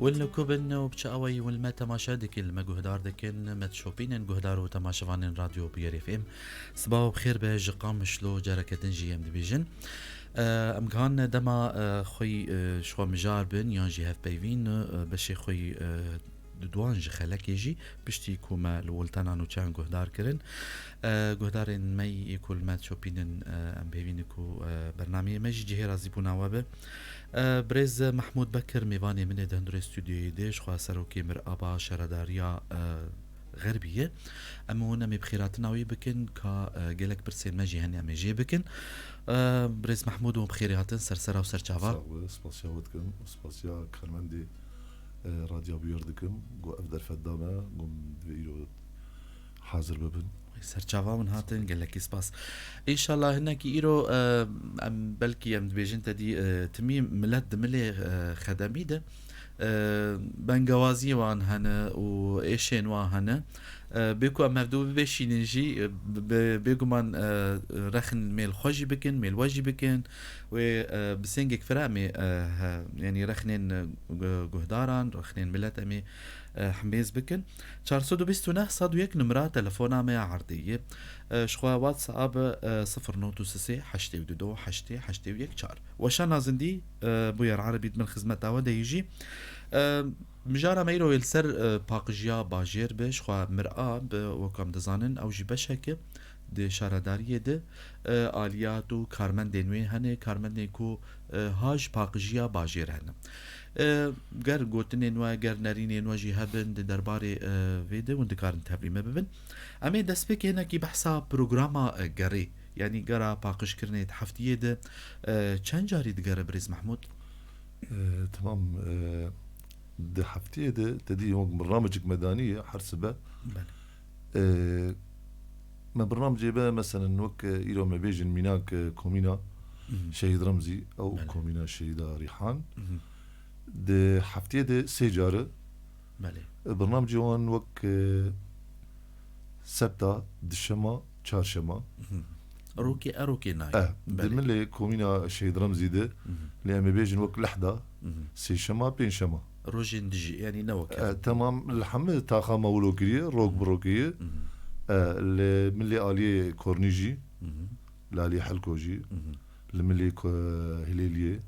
والكوبن وبتشاوي والما تماشا دكن المجهدار دكن متشوبين جهدار وتماشفان راديو بير اف ام. صباح بخير بجقام شلو جركتن جي ام ديفيجن. امكان دما خوي شو مجار بن يانجي هاف بيفين بشي خوي دوانج خلاك يجي بشتي كوما الولتانا نو كان جهدار كرن جهدارن مي يكل ما تشوبين ام بيفينكو برنامج مجي جهير زيبونا وابه بريز محمود بكر ميواني من دهندر استوديو ديش خوا سروكي مر ابا شرداريا غربيه اما هنا بخيراتنا وي بكن كا جلك برسين ماجي هني ام جي بكن بريز محمود وبخيراتن سرسرا وسرچاوا سپاسیا ودكم سپاسیا كرمندي راديو بيردكم جو افضل فدامه قم بيرو حاضر ببن سرچاوا من هاتن قالك سباس ان شاء الله هناك ايرو ام بلكي ام بيجن تدي تميم ملد ملي خدميده بنغوازي وان هنا وايشين وان هنا بيكو مردو بشينجي بيغمان رخن ميل خوجي بكن ميل واجي بكن و بسنجك فرامي يعني رخنين جهداران رخنين ملاتمي حميز بكن 429 صادو يك نمرة تلفونا مع عرضية شخوا واتساب 093 82 80 يك شار وشان زندي بوير عربي من خدمة ودا يجي مجارة ميرو يلسر باقجيا باجير بش خوا مرآة وكام دزانن او جي بشكه ده شارداریه ده آلیات و کارمند نوی هنه کارمند کو هاج باقجیا باجیر هنه گر گوتن نوی گر نرین نوی جی هبن ده درباره ویده و دکارن تبریمه ببن اما دست بکی هنه کی بحثا پروگراما گره یعنی گره باقش کرنه هفتیه ده چند جاری دگره بریز محمود؟ تمام ده هفتیه ده تدي برنامجك مدانية حرسبة ما برنامج بقى مثلا وك إيرو ما بيجن ميناك كومينا شهيد رمزي أو كومينا شهيدة ريحان ده حفتيه ده سيجارة برنامج وان وك سبتا دشما چارشما أروكي ناي ده من اللي كومينا شهيد رمزي ده اللي ما بيجن وك لحظة سيشما بين شما روجين دجي يعني نوك تمام الحمد تاخا مولوكية روك بروكية من اللي آلية كورنيجي لالي حلكوجي من اللي هليلية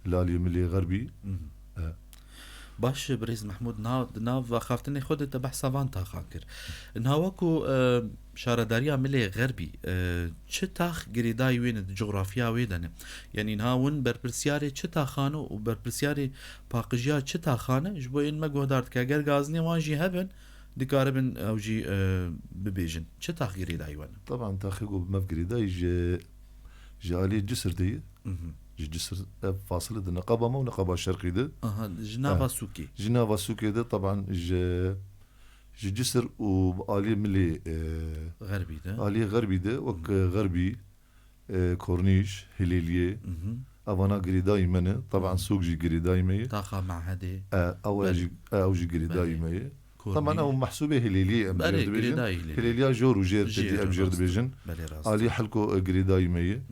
لالي من اللي غربي باش بريز محمود ناف خافتني خود تبع سافان تاخاكر نهاوكو شارداريا ملي غربي چتاخ غريداي وين الجغرافيا ويدن يعني نهاون بربرسياري چتا خانو وبربرسياري باقجيا چتا خانه جبو ان مغودارت كاگر غازني وانجي هبن دكاربن او جي ببيجن چتاخ غريداي وين طبعا تاخيغو بمفغريداي جالي جسر دي جسر فاصله النقابه مو نقابه الشرقي ده جنافا سوكي جنافا سوكي ده طبعا جسر وآلي ملي غربي ده آلي غربي ده وك غربي كورنيش هليلية أوانا قريداي منه طبعا سوق جي قريداي مي طاقة مع هدي أو جي قريداي مي طبعا أو محسوبة هليلية هليلية جور وجير تدي أبجر دبيجن آلي حلقو قريداي مي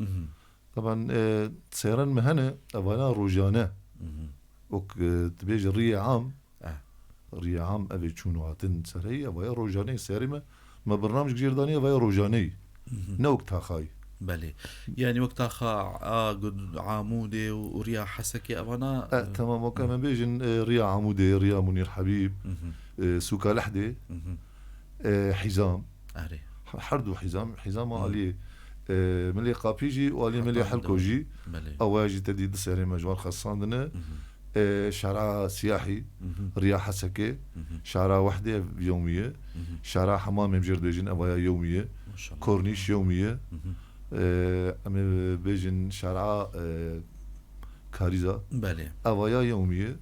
طبعا سيران مهنة أوانا روجانة وك تبيج ريا عام ريا عام أبي تشونو عتن سرية ويا روجاني سيرمة ما برنامج جيردانية ويا روجاني نوك تاخاي بله يعني وقت قد عامودي وريا حسكي أوانا تمام وكمان بيجن ريا عامودي ريا منير حبيب سوكا لحدة حزام حردو حزام عليه ملي قابيجي وعليه ملي حلكوجي أواجي تديد سيري مجوار خاصاندنا شارع سياحي ريا حسكي شارع وحدة يومية شارع حمام مجرد بيجن أوايا يومية كورنيش يومية أما بيجن شارع كاريزا أوايا يومية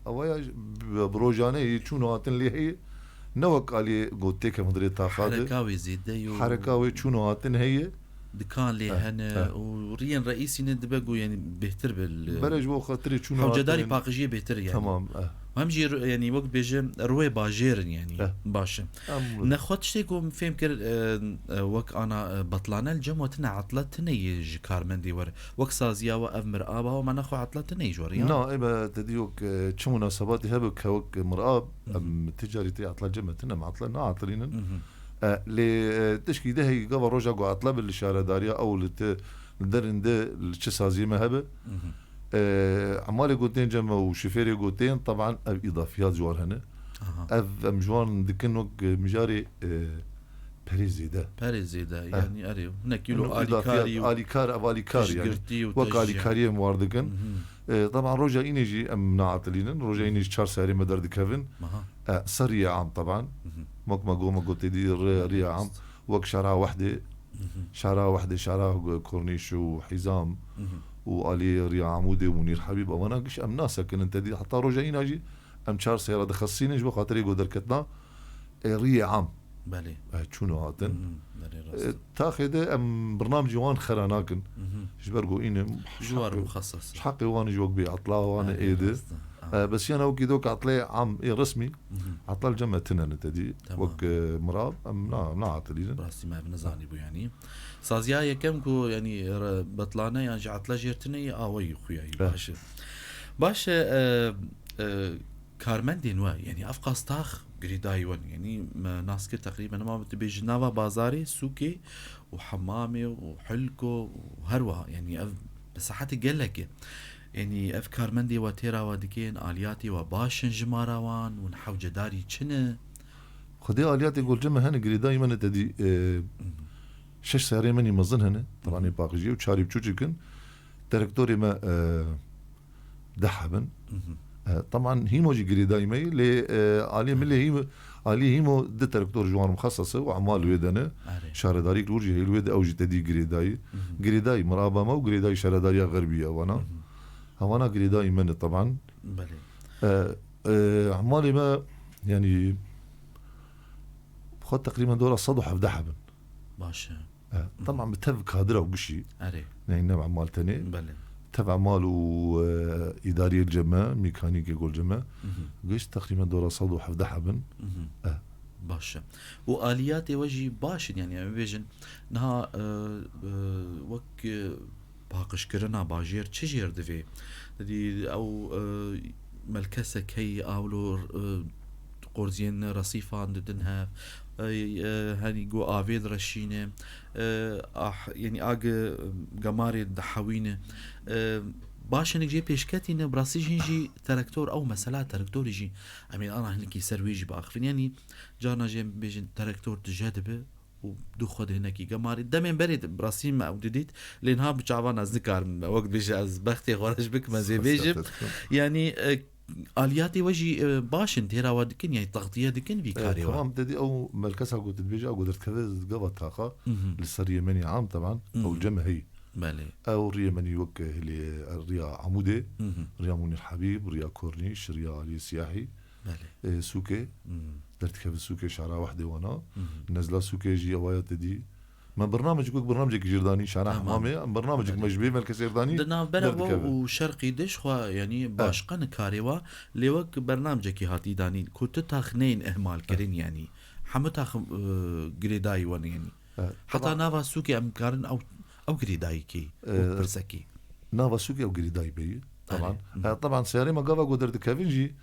أوايا بروجاني چونو هاتن لي هي نوك علي قوتيك مدري تاخاد حركاوي زيدة حركاوي چونو هاتن هي دكان لي هنا وريان رئيسي ندبقوا يعني بهتر برج بو خاطري چونو حوجداري باقجيه بهتر يعني تمام وهم جي يعني وقت بيجي روي باجيرن يعني باشا ناخد شتيكم فهم كر وك انا بطلانه الجموتنا عطلتنا يجي كارمندي ور وك سازيا وامر ابا وما ناخو عطلتنا يجوريا نا اما تديوك تشو مناسبات هبك وك مراب تجارتي عطله جمتنا معطلنا عاطلين ل تشكيده هي قبل رجع عطله بالاشاره داريا او لدرن ده الشسازي مهبه عمالي قوتين جمع وشفيري قوتين طبعا اضافيات جوار هنا مجوان دكنوك مجاري باريزيدا يعني اريو نكيلو اليكاري يعني وكاليكاري مواردكن طبعا روجا ينجي ام ناعتلين روجا ينجي شهر ساري مدار دكافن سريع عام طبعا مك ما قوم قلت دي ريا عام وك شارع وحده شارع كورنيش وحزام وآلي ريا عمودي ومنير حبيب وانا قش ام ناسا كن انت دي حتى روجا ينجي ام شهر سيارة دخصيني جو خاطر يقول دركتنا ريا عام بالي شنو هاتن تاخذ ام برنامج جوان خراناكن جبرقو إني جوار مخصص حقي وانا جوك بي عطلا وانا ايده بس انا وكي دوك عطلي عام رسمي عطل الجمع تنن تدي وك مراب ام لا عطلين راسي ما بنزاني بو يعني سازيا كمكو يعني بطلانه يعني عطله جيرتني وي خويا باش كارمندي نوا يعني افقاستاخ قريدايون يعني ناس كتير تقريبا ما بتبيج نافا بازاري سوكي وحمامي وحلكو وهروها يعني بس حتى قال لك يعني افكار مندي وتيرا ودكين الياتي وباشن جماروان ونحو جداري تشنا خدي الياتي يقول جمع هنا قريداي من تدي شش ساري مني مظن هنا طبعا باقجي وشاري بتشوجكن تركتوري ما دحبن طبعا هيموجي قريداي مي ل علي ملي هي علي هيمو د تركتور جوان مخصصه وعمال ويدنا شارداري كلورجي هي الويد اوجي تدي قريداي مرابا ما وقريداي شارداريه غربيه وانا قريداي من طبعا بلي عمالي ما يعني خد تقريبا دورة صدح في دحبن باشا طبعا بتهف كادرة وقشي يعني نوع عمال تاني بلي تبع مالو إداري الجماعة ميكانيكي يقول جماعة قيش تقريبا دورة صدوح في دحبن باشا وآلياتي وجي باشن يعني بيجن نها وك باقش كرنا باجير تشجير دفي دي أو ملكسة كي أولو قرزين رصيفان ددنها هني جو آفيد رشينه يعني آج جماري دحوينه باش نجي بيشكتينه براسي جي تراكتور او مسألة تراكتور يجي امين انا هنكي سرويجي باخفين يعني جانا جي بيجي تراكتور تجاذبه ودو خد هناكي جماري دمين بريد براسي ما وديت لانها بتشعبان از ذكر وقت بيجي از بختي خرج بك ما زي بيجي يعني آلياتي وجي باشن تيرا ودكن يعني تغطية دكن بيكاري تمام تدي او مركزها قلت بيجي او قدرت كذا قبل طاقة للسرية مني عام طبعا او الجمع هي بالي او ريا مني وك اللي ريا عمودي ريا منير حبيب ريا كورنيش ريا علي سياحي بالي سوكي درت كيف السوكي شعرها واحدة وانا نزلا سوكي جي اوايا تدي ما برنامجك برنامجك جرداني شارع حمامي برنامجك مجبي ملك جرداني دنا بلا وشرقي دش خو يعني باشقن كاريوا لوك برنامجك هاتي داني كنت تاخنين اهمال كرين يعني حمتاخ غريداي ون يعني حتى نافا سوكي امكارن او غريداي كي برسكي نافا سوكي او غريداي بي طبعا سياري ما قاوا قدر دكافنجي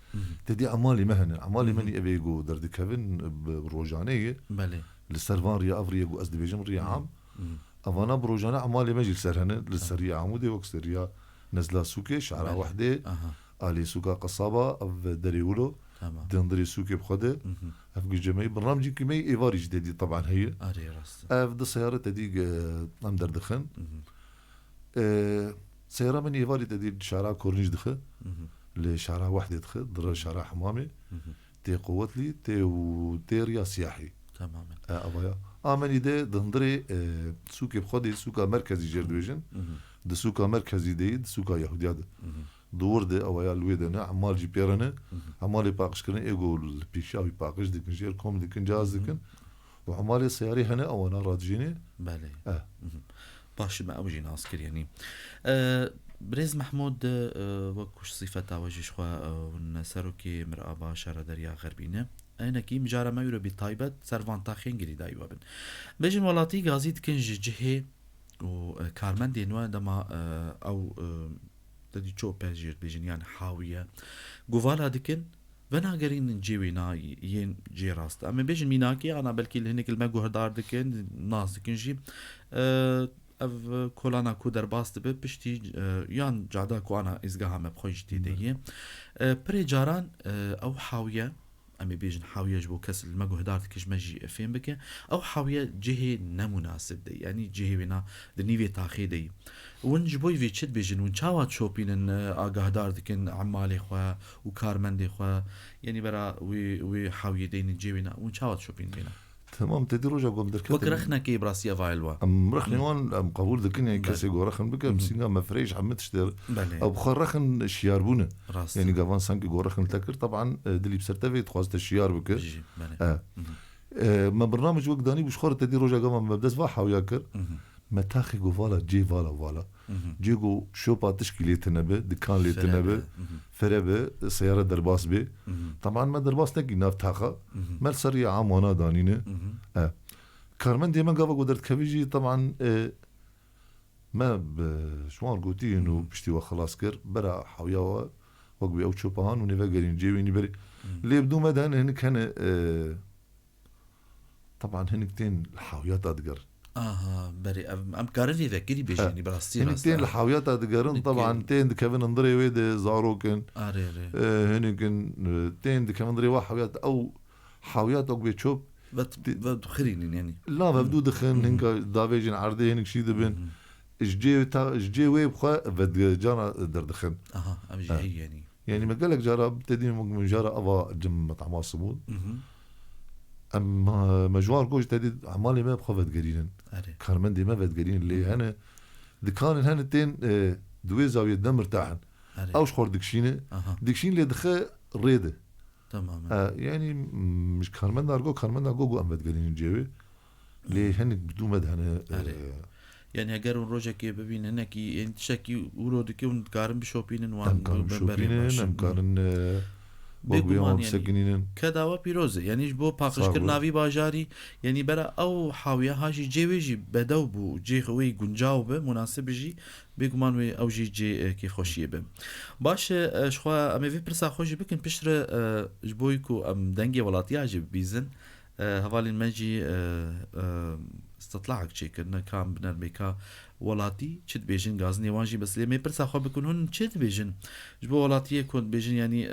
تدي عمالي مني ابي قدر دكافن بروجانيه بله للسرفان ريا افريا قو أصدي بيجم ريا عام أفانا بروجانا عمالي مجل سرهنة للسريع عمودي وقت ريا نزلا سوكي شعرها وحدة آلي سوكا قصابة أف دريولو دندري سوكي بخده أفقي جمعي برنامجي كمي إيفاري جديدي طبعا هي أف دا سيارة تديق أم دردخن سيارة من إيفاري تديق شعرها كورنيش دخل لشعرها وحدة دخل درا شعرها حمامي تي قوت لي تي ريا سياحي تماما أبايا آمني ده دندري سوكي بخدي سوكا مركزي جردويجن ده سوكا مركزي ده سوكا يهوديا ده دور ده أبايا الويدنا عمال جي بيرنا عمالي باقش كرن يقول بيشاوي باقش دكن جير كوم دكن جاز دكن وعمالي سياري هنا أو أنا راجيني بالي باش ما أوجي ناس كر يعني بريز محمود وكوش صفتا وجيش خوا ونسروكي مرأة باشرة دريا غربينة أنا كي مجارة ما يورو بطايبة سرفان تاخين قري دايوة بن بيجن ولاتي غازي تكن جهي وكارمن دينوا دما أو تدي تشو بيجير بيجن يعني حاوية قوالا دكن بنا قرين نجيوينا ين جي راست أما بيجن ميناكي أنا بلكي هناك المجو هدار دكن ناس دكن جي اف کولانا کو در باست به پشتی یان جادا کو انا ازگاه هم بخوش دیدیه پری جاران او حاویه امی بیجن حاویه جو کس المجو هدارت کش مجی فين بکه او حاویه جهه نمناسب دی یعنی جهه بنا دنیوی تاخی دی ون جبوی وی چت بیجن ون چاوات شوپینن آگاه دار دکن عمالی خوا و کارمندی خوا یعنی برا وی حاویه دین جیوینا ون چاوات شوپین بینا تمام تدي روجا قوم دركت وكرخنا كي براسيا فايلوا ام رخني وان ام قبول دكني كاسي غورخن بك مسينا ما فريش عم تشتر او بخرخن شياربونه يعني قافان سانكي غورخن تذكر طبعا دلي بسرتفي تخواست الشيار بك ما برنامج وقت داني بشخور تدي روجا قام ما بدس فاحا وياكر ما تاخي فالا جي فالا جيجو شوبا تشكيلية تنبه دكان لي تنبه فربه سيارة درباس بي طبعا ما درباس نكي ناف تاخا مال سريع عام وانا دانينه كارمن ديما قابا قدرت كبيجي طبعا ما بشوان قوتي انه بشتي وخلاص كر برا حويا وقبي او شوبان ونفا قرين جيويني بري اللي بدو مدان هنك هنا طبعا هنكتين الحاويات ادقر بري ام كارني ذكري بيجيني براستي هنكتين الحاويات ادقرن طبعا تين دكفن انضري ويد زاروكن هنكن تين دكفن انضري حاويات او حاويات او بيتشوب بدخرين يعني لا بدو دخن هنك دافيجن عرضي هنك شي دبن اجي وي بخا بد جانا دردخن ام جاي يعني ما قالك جارا بتدي من جارا ابا جم مطعم الصمود اما مجوار جوج تدي عمالي ما بخفت قرينن كارمن دي ما فت قرين اللي هنا دكان هنا تين دوي زاويه دم مرتاحن او شخور دكشينه دكشين اللي دخه ريده تماما يعني مش كارمن دارجو ام فت قرين جيوي اللي هنك بدو مدهنه يعني اگر اون روزه که ببین هنکی انت شکی ورود که اون کارم بشوپینن وان بشوپینن کارن بگویم سکنینن کداوا پیروزه یعنی بو پاکش کرناوی باجاری یعنی برا او حاویه هاشی جویجی بدو بو جی خوی گنجاو به مناسب جی بگمان وی او جی کی خوشیه به باش شخوا ام وی پرسا خوشی بکن پشتر جبوی کو ام دنگی ولاتیا جی بیزن هوالين ماجي استطلعك شي كنا كان بنربيكا ولاتي تشد بيجن غازني وانجي بس لي مي برسا خو بكون هن تشد بيجن جبو ولاتي يكون بيجن يعني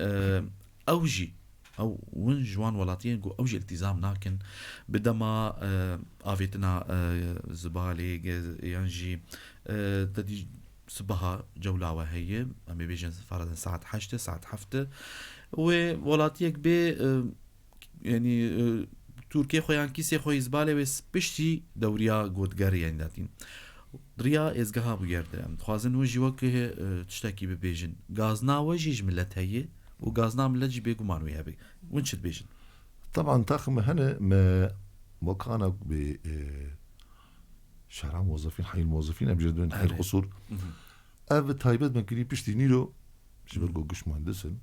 اوجي او وين جوان ولاتي جو اوجي التزام لكن بدما افيتنا زبالي ينجي تدي صبها جوله وهي ام بيجن فرضا ساعه 8 ساعه 7 وولاتيك بي يعني تركيا خويان كيسي خوي زباله بس بشتي دوريا گودگر يعني داتين دريا ازگها بو يرده خوازن وجي وكه تشتكي ببيجن غازنا وجيج ملت هي وغازنا ملت جي بيگمان ويا بي ونشت بيجن طبعا تاخم هنا ما كان ب شارع موظفين حي الموظفين بجد من حي القصور اب تايبت من كلي بشتي نيرو شبرقو قش مهندسن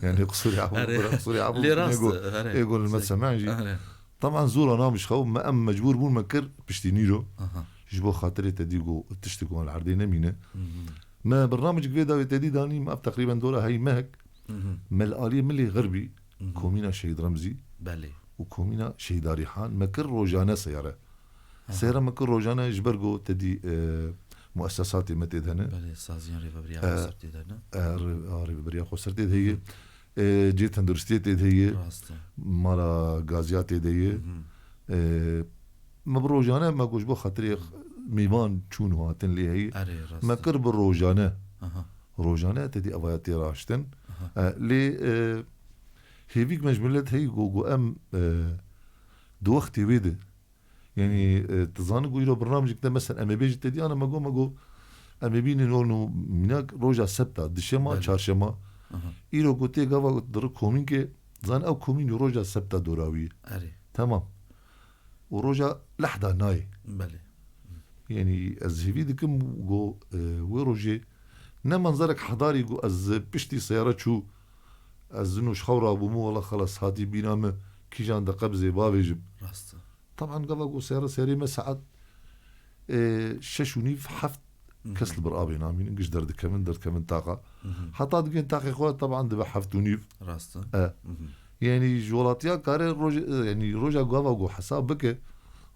يعني قصوري عبو يقول المتسمعجي طبعا زور انا مش خو ما ام مجبور بون مكر بشتينيرو جبو خاطري تديقو تشتكو على العردين مينه ما برنامج كبيدا تدي داني ما تقريبا دوره هي مهك ما الاليه ملي غربي كومينا شهيد رمزي بالي وكومينا شهيد ريحان مكر روجانا سياره مكر روجانا جبرقو تدي مؤسساتي متد هنا بله سازيان ريفابريا خسرتي هنا ريفابريا خسرتي هي جيت هندرستيت هي مالا غازيات هي مبروجانا ما كوش بو خاطري ميمان چون هاتن لي هي ما قرب الروجانا روجانا تدي افاياتي راشتن لي هيفيك مجملت هي جو ام دو وقتي ويده يعني تظن يقولوا برنامج كده مثلا اما بيجي تدي انا ما جو اما بيني انه منك روجا سبتا دشما چارشما ايرو قلتي غوا در كومين كي زان او كومين روجا سبتا دوراوي اري تمام وروجا لحظه ناي بله يعني از هيفي دكم جو وروجي نا منظرك حضاري جو از بشتي سيارة شو از نوش خورا ابو مو والله خلاص هاتي بينامه كيجان دا قبزي بابيجب طبعا قبل جو سيارة سيري ما ساعات ششوني في حفت كسل برقابي نامين انقش درد كمن طاقة حتى دقين طاقة خوات طبعا دبا حفتوني راستا يعني جولاتيا كاري روجا يعني روجا قوا جو حساب بك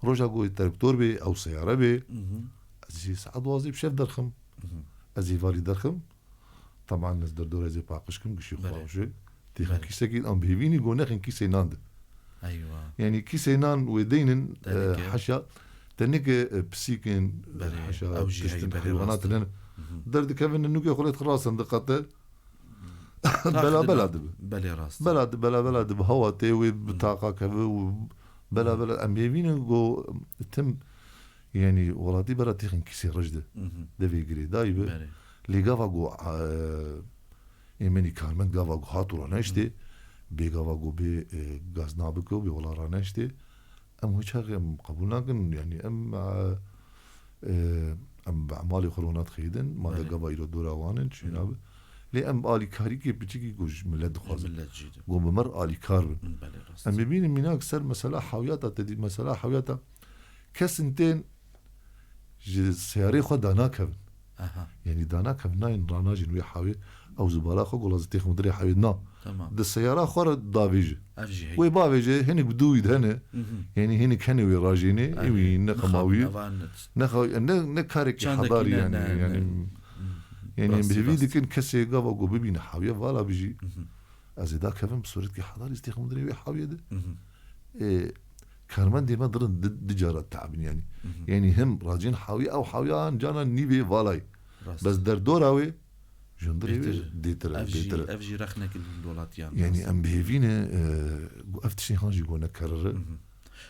روجا جو التركتور بي او سيارة بي ازي ساعات وازي بشيف درخم ازي فالي درخم طبعا ناس دردور ازي باقشكم قشي خواوشي تيخن كيساكي الان بيفيني جو نخن كيسي ناند ايوه يعني كيسي نان ودينن حشا تنك بسيكن حشا تشتن حيوانات لنا درد كيفن النوكي خليت خلاص اندقته بلا دب بلا راس بلا دب هوا تيوي بطاقة كذا بلا ام بيفين جو تم يعني ولادي بلا تيخن كيسي رجده دفي قري دايبه اللي قافا جو يمني كارمن قافا جو هاتو رانشتي بي قافا جو بي غاز نابكو بي ولا رانشتي ام وجهه ام قبول ناكن يعني ام بعمالي خلونات خيدن ما دا قافا يرو دورا وانن شنابه لي ام آلی کاری که بچگی گوش ملت خوازم گم بمر آلی کار بن ام ببینیم مناک سر مسئله حویاتا تدی مسئله حویاتا کس انتين سياري خو دانا كبن يعني دانا كبن ناين راناجين ويا حاوي او زباله خو قول زتيخ مدري حاوي نا د السياره خور دافيج وي بافيج هنك بدو يدهن يعني هنك هني وي راجيني وي نقماوي نخو نكارك حضاري يعني بيفيد كن كسي قابا جو ببين حاويه فوالا بيجي ازيدا كفن بصورة كي حضاري استيخ مدري وي حاويه ده كارمان دي ما درن دجارة تعبين يعني هم راجين حاويه او حاويان جانا نيبي فالاي بس در دوراوي جندري ديتر افجي رخنك الولات يعني ام بيفينا افتشي هانجي جو نكرر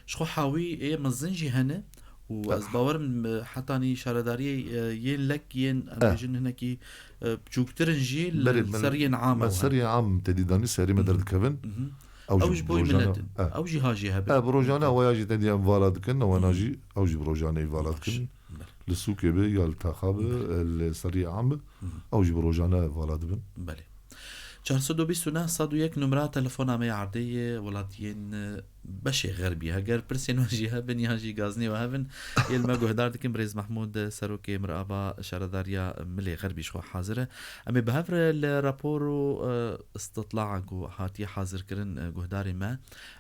شخو حاوي ايه مزنجي هنا واز باور حتاني شارداري ين لك ين امجن هناكي بجوكترنجي سريا عام سريا عام تديداني سري مدرد كفن اوج بوي ملتن اوجي هاجي هبه بروجانا وياجي تدي ام فالاد كن وناجي اوجي بروجانا فالاد كن للسوق بي يالتخاب السريع عام اوجي بروجانا فالاد بن بله 429 101 نمرة تلفون عمي عردية ولاتين بشي غربي هاجر برسين واجيها بن ياجي غازني وهبن يلمجو هدار دكم بريز محمود سروكي مرابا شارداريا ملي غربي شو حاضرة أمي بهفر الرابورو استطلاع جو هاتي حاضر كرن جهداري ما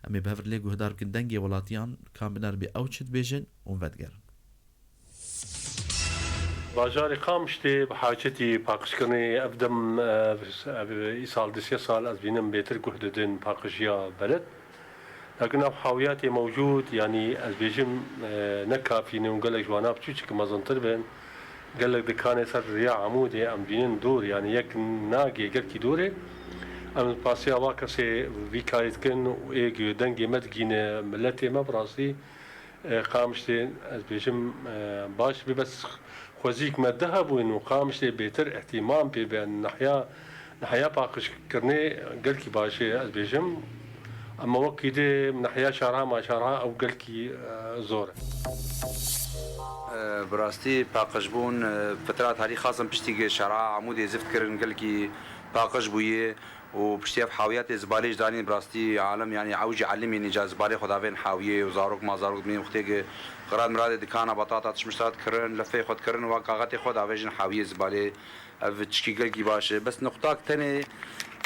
أمي بهفر لي جهدار كن دنجي ولاتيان كان بنار بأوتشت بيجن ومفدقر باجاري قامشتي بحاجتي باقشكني أبدم إيصال دسية سال أزبينم بيتر جهددين باقشيا بلد لكن حاوياتي موجود يعني أزبيجم نكا فيني ونقلك جوانا بتشوشك مازنطر بين قالك دكاني سر رياع عمودي أم بينين دور يعني يك ناقي قلكي دوري أم باسيا واكسي فيكايت كن وإيجي دنجي مدقين ملتي مبراسي قامشتي أزبيجم باش بس خوزيك ما الذهب وإنه قامشتي بيتر اهتمام بين نحيا باقش كرني قلكي باشي أزبيجم أما وكيدي من ناحية شارع ما شارع أو قلكي زورة براستي باقش بون فترات هذه خاصة بشتي شارع عمودي زفت كرن قلكي باقش بويه وبشتي حاويات زبالي جداني براستي عالم يعني عوجي علمي نجا زبالي خدافين حاويه وزاروك ما زاروك من وقتي قراد مراد دكانه بطاطا تشمشتات كرن لفي خد كرن وقاغتي خد افيجن حاويه زبالي افتشكي قلقي باشه بس نقطه ثانيه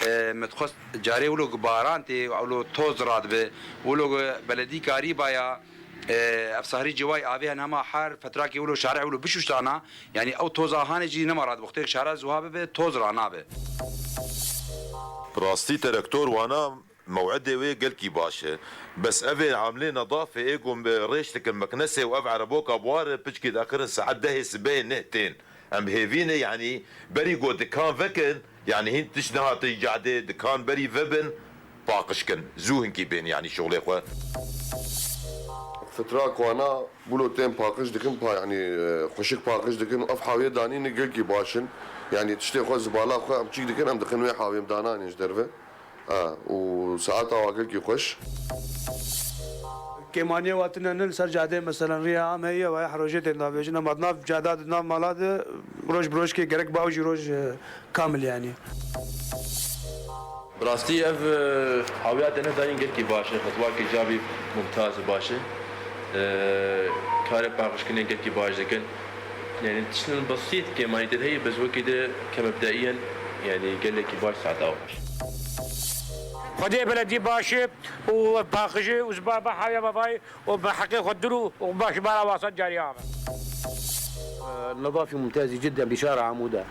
متخص جاري ولو بارانتي ولو توز رادبه ولو بلدي كاري بايا افصاري جواي ابي انا ما حار فتراكي ولو شارع ولو بشوشتانا يعني او توزا هانجي نمراد وقتي شارع زوابه توز رانابه براستي تراكتور وانا موعدي وي قلكي باشا بس افي عاملين نظافه ايقوم بريشتك المكنسه واف عربوك ابوار بتشكي داخل ساعات دهس بين نهتين ام هيفينه يعني بري جو دكان فكن يعني هين تشنهاتي قاعده دكان بري فبن باقشكن زوهنكي بين يعني شغلي اخوه فتراك وانا بولو تيم باقش دكن يعني خوشك باقش دكن اف حاويه داني قلكي باشن يعني تشتي خو زباله خو ام تشيك دكن ام دخن وي حاويه داناني ايش درفه وساعات واكلكي خوش كيمانية واتنا ننسى جادي مثلا ريا عام هي وهي حروجات نافيجنا مضناف جادات ناف مالاد روج بروج كي جرك باوجي روج كامل يعني براستي اف حاويات انا داين قلكي باشا خطوات ايجابي ممتاز باشا كاري باقش كنا قلكي باشا كن يعني تشن بسيط كما يدهي بس وكده كمبدئيا يعني قال لك باش ساعات اوحش خدي بلدي باشي وباخجي وزبابة حاوية بفاي وبحقي خدرو وباش بالا واسط جاري عامل النظافة ممتازة جدا بشارع عمودة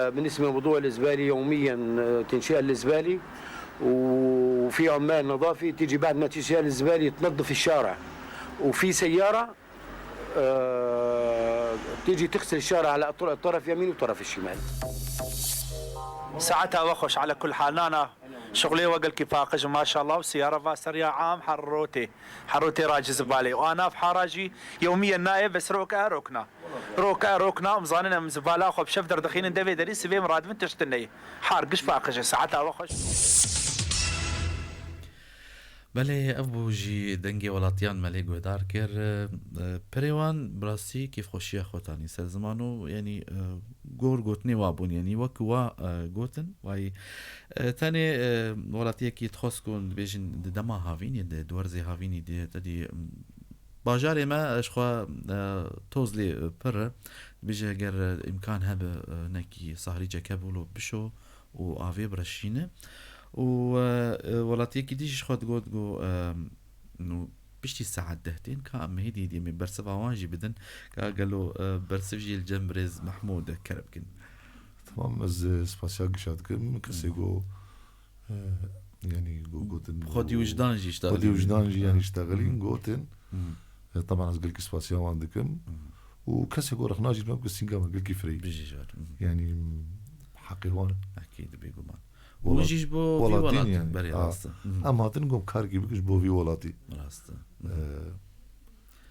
بالنسبة لموضوع الزبالة يوميا تنشال الزبالة وفي عمال نظافة تيجي بعد ما تنشال الزبالة تنظف الشارع وفي سيارة تيجي تغسل الشارع على الطرف يمين وطرف الشمال ساعتها وخش على كل حال انا شغلي وقل كفاقج ما شاء الله وسياره فاسريا عام حروتي راجز بالي وانا في حراجي يوميا نايب بس روكنا مزاننا من زباله خب شفدر دخين دبي دري سبي مراد من تشتني حارقش فاقج ساعتها وخش بله ابو جي دنگی ولاتیان ملی گودار کر پریوان براسی کیف خوشی خوتانی سر زمانو یعنی گور گوتنی وابون یعنی وکوا گوتن وای تاني ولاتیه کی تخص کن بیشن دما هاوینی دورزی هاوینی دی باجار ما اشخوا توزلي پر بيجي اگر امكان هب نكي صهري جكبولو بشو و افي برشينه وولاتي كي ديش خد قد جو انه بيشتي الساعة دهتين كام هيدي دي من برسف عواجي بدن قالوا برسفجي الجمبرز محمود كربكن تمام از سباسيا قشاد كم كسيجو يعني جوتن خدي وجدانجي اشتغلين خدي وجدانجي يعني اشتغلين جوتن طبعا از قلك سباسيا عندكم وكسيجو رخناجي ما بقسين قام قلك فري يعني حقي هون اكيد بيقومان وجيش بو في ولاتي يعني. بري راسته اما هاتنقوم كاركي بكش بو في ولاتي راسته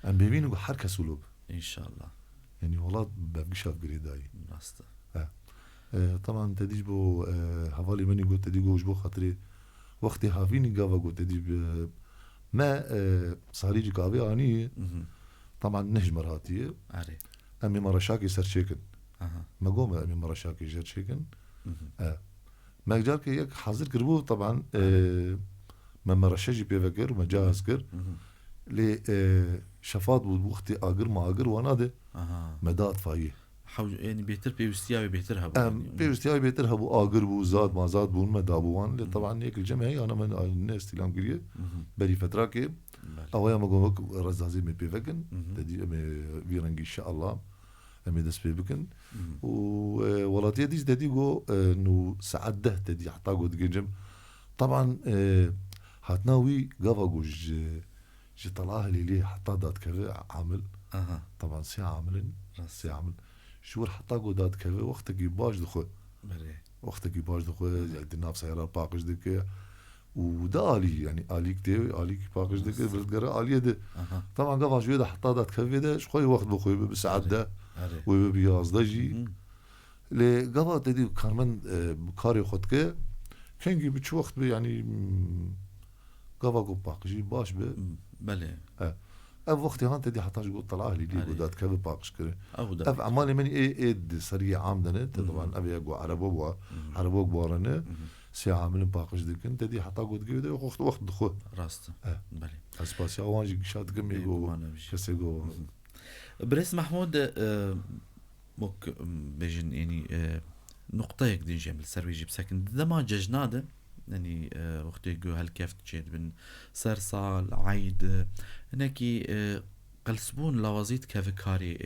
ام بيبينو حركه سلوب ان شاء الله يعني ولات بقشاف قريداي راسته طبعا تديش بو حوالي مني قلت تدي جوش بو خاطري وقتي هافيني قاوا قلت تدي ما صاريجي قابي اني طبعا نهجمر هاتيه امي مرشاكي سر شيكن ما قوم امي مرشاكي جر شيكن ما جارك يك حاضر كربو طبعا ما مرشجي بيفكر وما جاهز كر لي شفاط وقتي اقر ما اقر وانا ده مدات فايه يعني بيتر بيوستياوي بيترها بيوستياوي بيترها بو اقر بو زاد ما زاد بون ما دابوان طبعا هيك الجمعيه انا من الناس تلام قريه بري فتره كي اويا ما قوم رزازي مي بيفكن تدي بيرنج ان شاء الله امي دس بيبكن وولاتيه ديش تدي جو انه ساعات ده تدي حطاقو دجنجم طبعا هاتناوي قافا جوج جي طلعها لي ليه حطا دات كذا عامل طبعا سي عامل شو حطاقو دات كذا وقتك يباش دخو وقتك يباش دخو يعني ناف سيارة باقش دك وده آلي يعني آلي كتير آلي باقش دك بردقرا آلية ده طبعا قافا شوية ده حطا دات كذا ده شوي وقت بخوي بساعات ده وبياز دجي لي قافا تدي كارمن بكاري خدك كان جي بتشو وقت يعني قافا قو باقشي باش بله اف وقتي هان تدي حتى قلت طلع لي دي قدات كذا باقش كره اف عمالي مني ايه سريع عامدنه طبعا ابي اقو عربو بورنه سي عامل باقش ديك انت دي حتى قلت كده وقت دخو راسته بله اسباسيا وانجي شاد كم يقو كسيغو بريس محمود مك بيجن يعني نقطه يك دي جمل سرويجي بسكن دما ججناده يعني وقتي جو هالكيف تشيد بن سرسال عيد هناكي قلسبون لوازيت كافكاري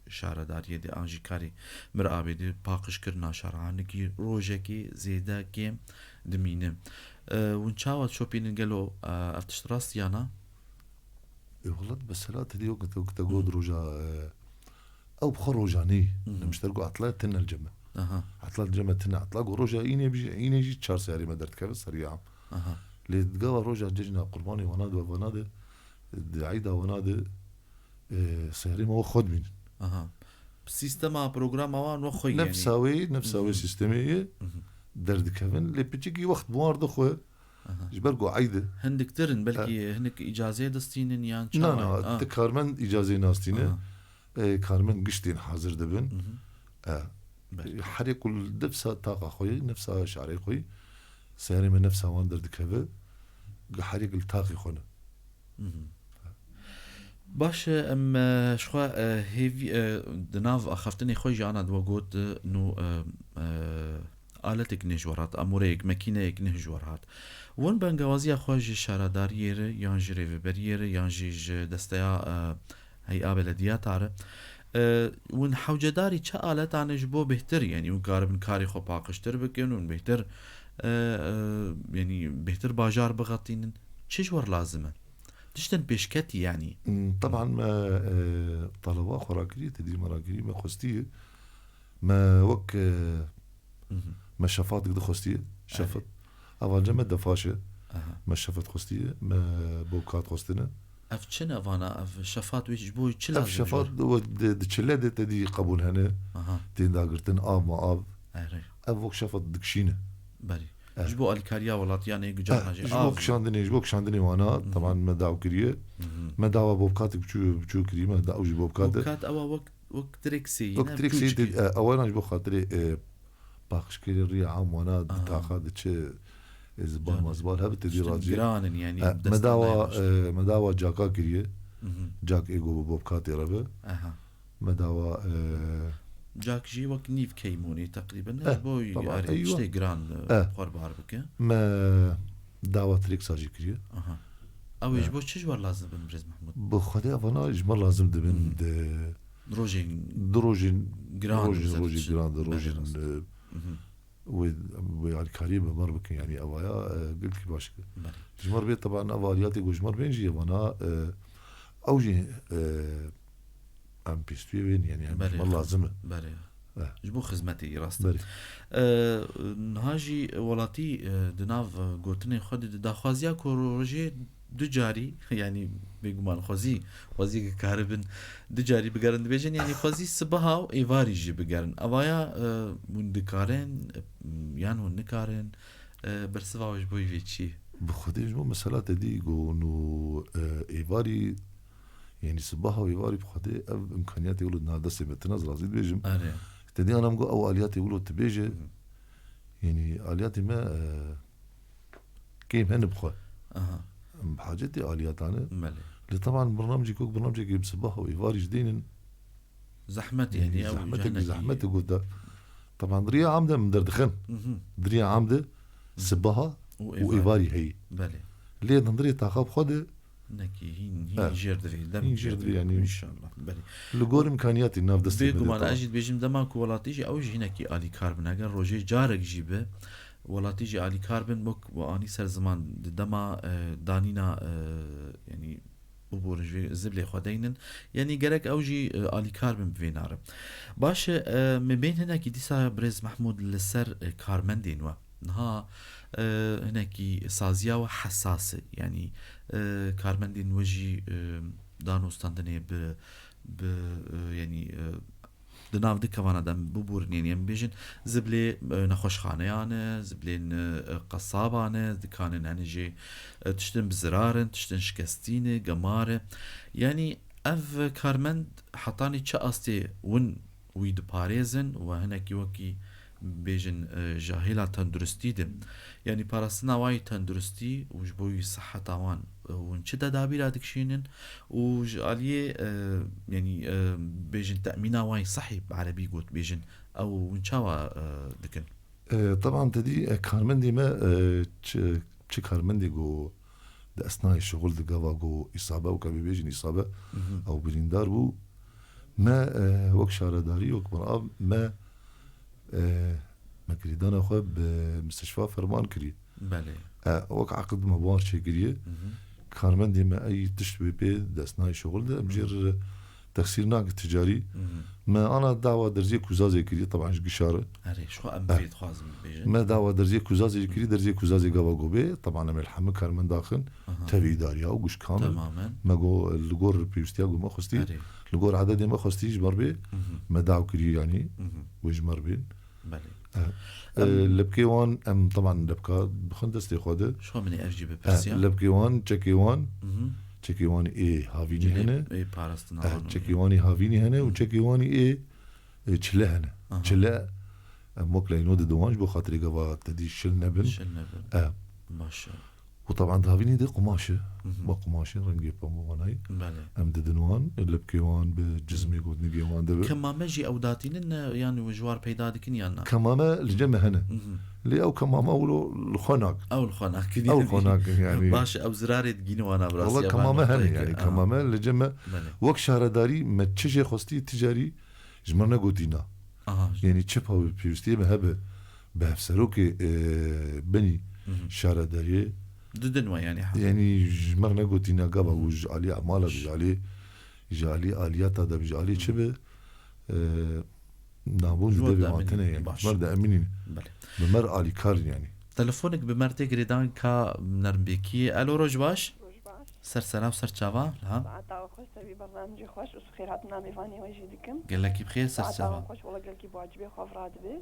شارداريه دي انجي كاري مرابي دي باقش كرنا شارعنكي روجكي زيداكي دمينه ونشاوت شوبين قالوا افتشراس يانا والله بس لا تدي وقت تقود روجا او بخروجاني مش تلقوا عطلات تنا الجمع عطلات الجمع تنا عطلاق وروجا ايني يجي تشار سياري ما درت كيف سريعه اللي تقوا روجا ججنا قرباني ونادي عيدا ونادي سياري ما هو خد من سيستما بروجراما وان وخي يعني نفساوي سيستميه درد كيفن اللي بتجي وقت موارد خو جبرقو عيدة هندك ترن بلكي هنك إجازة دستينن يعني نا كارمن إجازة ناستينة كارمن قشتين حاضر دبن حري كل نفسها طاقة خوي نفسها شعري خوي سياري من نفسها واندر دكهبه حري كل طاقة خونا باش ام شخوا هيفي دناف اخفتني خوي جانا دوغوت نو آلتك نجورات اموريك ماكينيك نجورات ون بنغوازي خوج شاردارير يانجي ريفبرير يانجي دستيا هي بلديات عره ون حوجداري چه آلت عنش بو بهتر يعني ون كاربن كاري خو باقشتر بكن ون بهتر يعني بهتر باجار بغطين چجور لازمه تشتن بيشكتي يعني طبعا ما طلبات خوراكية تدري مراكية ما خستية ما وك ما شفات قد خستية شفت أول جمع دفاشة ما شفت خستية ما بوكات خستنا اف چن افانا اف شفات ويش بوي چ لازم اف شفات د چلده تدي قبول هنا تين داغرتن اب ما اب اف وك شفت دكشينه بري جبو الكاريا ولاتياني جانا جي جبوك شاندني وانا طبعا ما داو كريه ما داو بوكات بچو كريه ما داو بوكات او وقت تريكسي وقت تريكسي اولا جبو خاطري باقش كري الريا عام وانا تاخذ تش زبال ما زبال هبت تدي راجي يعني مداوا جاكا كريه جاك ايجو بوبكات ربه مداوا جاك جي وقت نيف كيموني تقريبا بوي اشتي جران قرب عربك ما داوا تريك ساجي كريه او يجبو تشجور لازم بمرز محمود بخدي افنا اجمال لازم دبن دروجين جران والكاريب مربك يعني أوايا قلت كي باش جمر بيت طبعا أوالياتي وجمر بين جي وانا أوجي أم بيستوي وين يعني ما لازمه بري جبو خدمتي راست نهاجي ولاتي دناف قوتني خد داخوازيا كوروجي دجاري يعني بيقومان خوزي وزي كهربن دجاري بقرن بيجن يعني خوزي سبها وإيفاري جي بقرن أوايا مندكارين يعني ونكارين برسوا وجبوي فيتشي بخدي جمو مسألة تدي قونو إيفاري يعني سبها وإيفاري بخدي إمكانيات يقولوا إنها دسي بتنازل عزيز بيجم تدي أنا مقو أو آليات يقولوا تبيجي يعني آلياتي ما كيم هن بخوا بحاجتي آليات أنا اللي طبعا برنامجي كوك برنامجي بسباحة وإيفاري جدين زحمتي يعني زحمتي قلت طبعا دريا عامدة من دردخن دريا عامدة سباحة وإيفاري هي ليه نضري تاخاب خده نكي هين جير يعني إن شاء الله بري لقول إمكانياتي الناف دستي بيقوم أنا أجد بيجم دماغ ولاتيجي أو جينكي آلي كاربن أجر روجي جارك جيبه ولاتيجي آلي كاربن بك وأني سر زمان دما دانينا يعني ببورج زبلة خدينن يعني جرك أوجي آلي كاربن بفيناره باش من بين هناك ديسا برز محمود لسر كارمن دينوا نها هناك سازيا وحساسة يعني كارمن دين وجي دانو استندني يعني دناف دي كوانا دم ببورن يعني بيجن زبلي نخوش خانيانه زبلين قصابانه دكانن يعني جي تشتن بزرارن تشتن شكستينه قماره يعني اف كارمند حطاني تشا استي ون ويد باريزن وهناك وكي بيجن جاهلا تندرستي دم يعني باراسنا واي تندرستي وجبوي صحة طوان ونشدا دابيلا دكشينن وجاليه يعني بيجن تأمينا واي صحي عربي قلت بيجن او ونشاوا دكن طبعا تدي كارمندي ما تش كارمندي جو ده اثناء الشغل ده جوا جو اصابه وكبي بيجن اصابه او بيجن داربو ما وك شارداري وك مراب ما ما كريدان أخوة بمستشفى فرمان كري بله وك عقد مبار شيء كريه كارمن دي ما أي تشتبه بيه ده أثناء الشغل ده مجير تخسير ناقد تجاري ما أنا دعوة درزية كوزازي كريه طبعا إيش قشارة شو أمبيت خازم بيجن ما دعوة درزية كوزازي كريه درزية كوزازي قوا قوبي طبعا أنا الحمل كارمن داخل تبي داريا وقش كامل تماما ما جو الجور بيوستياغو ما خستي الجور عدد ما خستيش مربي ما دعوة كريه يعني ويجمر بين لبكيوان ام طبعا لبكا بخندستي خوده شو من ارجي ببرسيا لبكيوان تشيكيوان تشيكيواني اي هافيني هنا اي باراستنا تشيكيواني هافيني هنا وتشيكيواني اي تشلا هنا تشلا موكلا ينود دوانج بو خاطري قبا تدي شلنبن ماشي وطبعا هافيني دي قماشه وقماشه رنجي باموناي ام ددنوان لبكيوان بجزمي قد نجيوان دبر كما مجي او داتين يعني وجوار بيدا دكن يانا كماما الجمع هنا لي او كماما او الخناق او الخناق يعني باش او زراري تجينو انا براسي والله كماما هنا يعني كماما الجمع وك شهرداري ما تشجي خستي تجاري جمرنا قوتينا يعني تشبه بيوستي مهبه بهفسروكي بني شهرداري ددنوا يعني جمرنا قوتينا قبا وج علي اعماله بجالي اليات هذا بجالي شبه نابوز دبي معناتنا يعني مرد امين بمر الي كار يعني تلفونك بمرتك ريدان كا نرمبيكي الو روج باش سر سلام سر تشافا ها عطاو خوش تبي برنامج خوش وخير هاتنا ميفاني وجدكم قال لك بخير سر تشافا خوش والله قال لك بواجبي خوف راتبي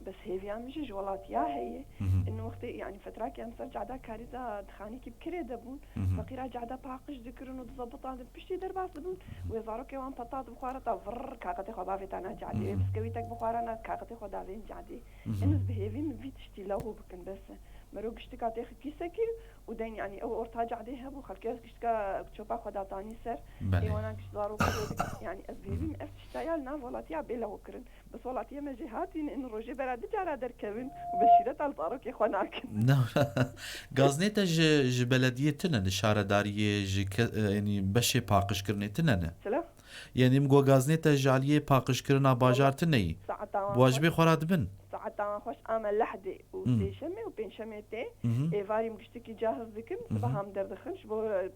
بس هي في مش جولات يا هي انه وقت يعني فتره كان صار قاعده كارثه دخاني كي بكري دبون فقيره قاعده باقش ذكرن وتظبط هذا بشتي دربات بدون ويزارو كيوان بطاط بخارة فر كاقتي خدا في تانا قاعده بسكويتك بخارنا كاقتي خدا فين قاعده انه بهيفي من في تشتي له بكن بس مروق اشتكى تاخذ كيسكي ودين يعني او ارتاج عليها بو خلك اشتكى تشوفا خدا تاني سر ايوانا كشدارو يعني اسبيبي ما افتشتايلنا ولاتي عبيله وكرن بس ولاتي ما جهاتي انه روجي براد جارا دركبن وبشيره الطارق يا خناك غازنيتا ج بلديتنا الشارداريه يعني بشي باقش كرنيتنا يعني مگو غازنيتا جاليه باقش كرنا باجارتني واجبي خراد بن ساعتها خوش عمل لحدي وتشمي وبين شميتي ايفاري مشتكي جاهز ذكن بهم دردخنش بو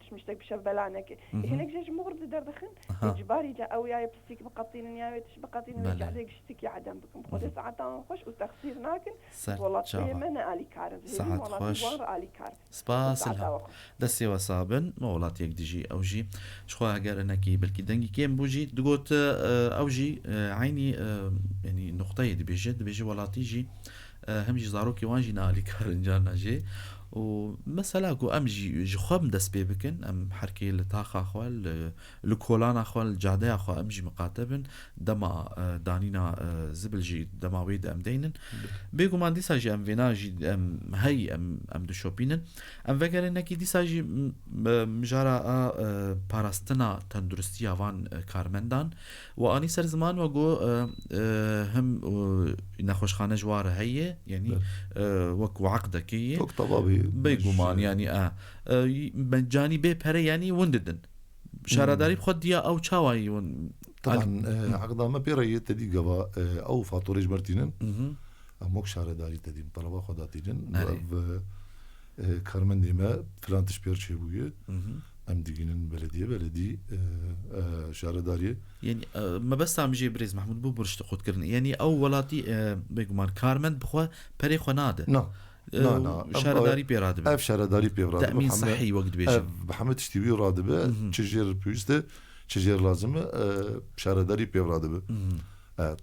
تشمشتك بشبلانك هناك جاج مغرب دردخن اجباري جا او يا بلاستيك بقطين يا بقطين رجع لك اشتكي عدم بكم خذ ساعتها خوش وتخسير ناكن والله من الي كارز ساعات خوش سباس الها دسي وصابن مولات يك ديجي اوجي شخو اگر انكي بلكي دنگي كيم بوجي دغوت اوجي عيني يعني نقطه دي بيجي ولاتي جي هم جي زاروكي وانجي نالي كارنجانا جي ومثلا كو ام جي خم دس بيبكن ام حركي لتاخا خوال لكولانا خوال جاده خو ام جي مقاتبن دما دانينا زبل جي دما ويد ام دينن بيغو مان ديسا جي ام فينا جي ام هي ام دو شوبينن ام فكر انك ديسا جي مجارا باراستنا تندرستي وان كارمندان واني سر زمان وغو هم نخوشخانه جوار هي يعني وكو عقدكيه طبابي بيقومان يعني مجاني بيبهري يعني ونددن شارداري بخد ديا او تشاواي طبعا عقدا ما بيري تدي قبا او فاتوريج برتينن اموك شارداري تدي طلبه خداتيجن كارمن ديما فلان تشبير شيبويه ام ديجينن بلدي شارداري يعني ما بس عم يجي بريز محمود بو برشت خد كرن يعني او ولاتي بيقومان كارمن بخوا بري خناده لا شارداري بيرادبه اف شارداري بيرادبه تامين صحي وقت بيجي بحمد تشتوي رادبه تشجير بيسته تشجير لازم شارداري بيرادبه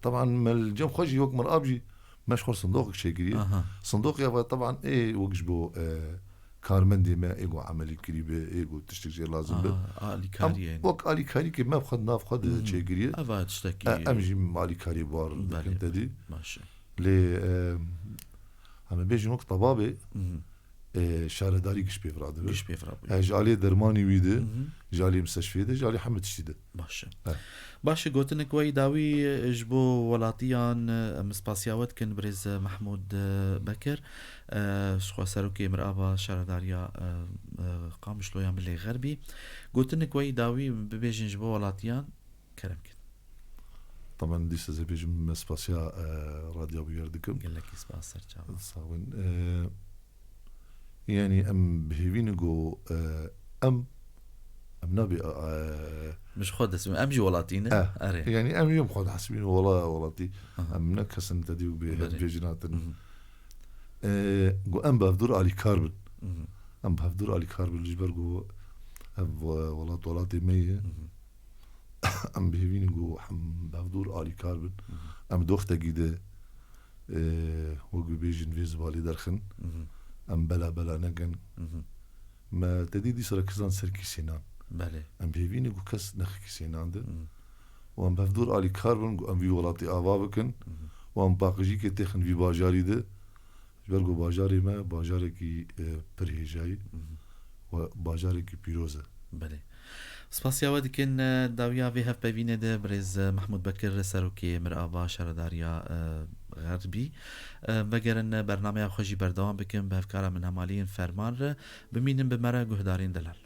طبعا ما الجم خوجي وقت مر ابجي مشغول صندوق شيء صندوق يا طبعا ايه وجبو كارمن دي ما ايغو عملي كريبه ايغو تشتجير لازم الي كاري يعني وقت الي كاري كي ما بخد نافخد شيء كريه افا تشتكي امجي مالي كاري بار كنت دي ماشي لي اما بيجي نقطة طبابة شارداري قش بيفراد جالي درماني ويده جالي مستشفى ده جالي حمد شديد باش قلت لك وي داوي جبو ولاتيان مسباسياوت كن بريز محمود بكر شخوا ساروكي مرابا شارداريا قامش لو يعمل لي غربي قلت لك وي داوي بيجي جبو ولاتيان كرم كده طبعا دي سازي بيجي مسباسيا راديو بيردكم قال لك سباس سرجا صاون يعني ام بهيفينغو ام نبي مش خد اسمه امجي ولاتينا يعني ام يوم خد حسبين ولا ولاتي ام نكسن تدي بيجينات جو ام بفدور علي كاربن ام بفدور علي كاربن جبرغو ولاتي مية ام بهيفينغو حم بفدور علي كاربن ام دوخته جيده وقو بيجن في زبالي درخن ام بلا نقن ما تديدي سركزان سركي سينان بله ام بيفيني قو كس نخكي سينان ده وام بفدور آلي كاربون قو ام في ولاتي آوا بكن وام باقجي كي تخن في باجاري ده جبرقو باجاري ما باجاري كي برهجاي و باجاري كي بيروزه بله سپاسیا و دیکن داویا وی هف ببینه ده برز محمود بکر سروکی مرآبا شهرداریا غربی وگرن برنامه خوشی بردوام بکن به افکار من همالین فرمان را بمینن به مرا گهدارین دلال